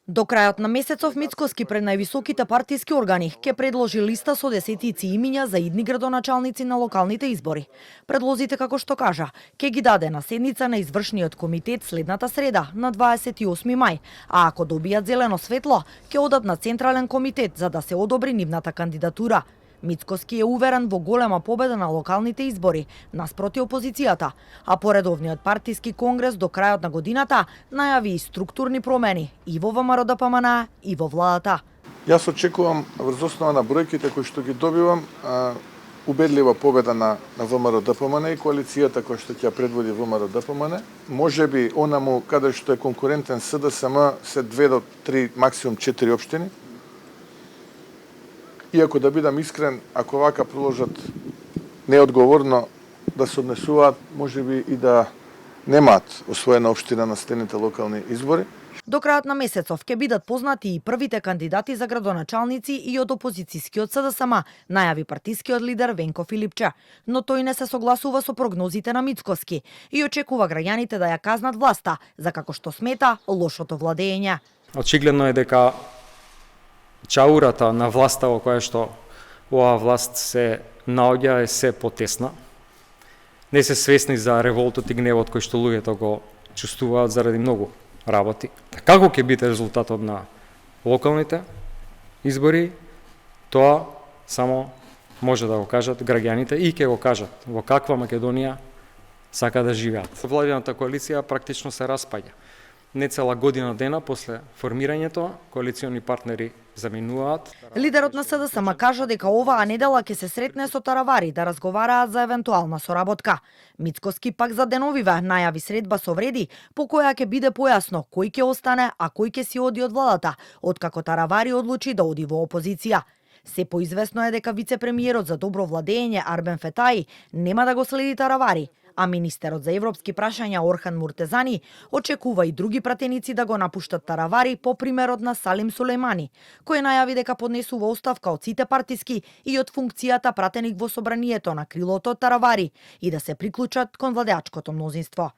До крајот на месецов Мицкоски пред највисоките партиски органи ќе предложи листа со десетици имиња за идни градоначалници на локалните избори. Предлозите, како што кажа, ќе ги даде на седница на извршниот комитет следната среда на 28 мај, а ако добијат зелено светло, ќе одат на Централен комитет за да се одобри нивната кандидатура. Мицкоски е уверен во голема победа на локалните избори, наспроти опозицијата, а поредовниот партиски конгрес до крајот на годината најави и структурни промени и во ВМРО-ДПМН и во владата. Јас очекувам врз основа на бројките кои што ги добивам убедлива победа на ВМРО-ДПМН и коалицијата која што ќе предводи ВМРО-ДПМН. Можеби онаму каде што е конкурентен СДСМ се 2 до 3, максимум 4 општини. Иако да бидам искрен, ако вака продолжат неодговорно да се однесуваат, можеби и да немаат освоена општина на следните локални избори. До крајот на месецов ќе бидат познати и првите кандидати за градоначалници и од опозицијскиот СДСМ, најави партискиот лидер Венко Филипче. Но тој не се согласува со прогнозите на Мицкоски и очекува граѓаните да ја казнат власта за како што смета лошото владење. Очигледно е дека чаурата на власта во која што оваа власт се наоѓа е се потесна. Не се свесни за револтот и гневот кој што луѓето го чувствуваат заради многу работи. Како ќе биде резултатот на локалните избори, тоа само може да го кажат граѓаните и ќе го кажат во каква Македонија сака да живеат. Владината коалиција практично се распаѓа. Не цела година дена после формирањето, коалициони партнери заминуваат. Лидерот на СДСМ кажа дека оваа недела ќе се сретне со Таравари да разговараат за евентуална соработка. Мицкоски пак за деновиве најави средба со Вреди, по која ќе биде појасно кој ќе остане, а кој ќе си оди од владата, откако Таравари одлучи да оди во опозиција. Се поизвестно е дека вице-премиерот за добро владење Арбен Фетаи нема да го следи Таравари, а министерот за европски прашања Орхан Муртезани очекува и други пратеници да го напуштат Таравари по примерот на Салим Сулејмани, кој најави дека поднесува оставка од сите партиски и од функцијата пратеник во собранието на крилото од Таравари и да се приклучат кон владеачкото мнозинство.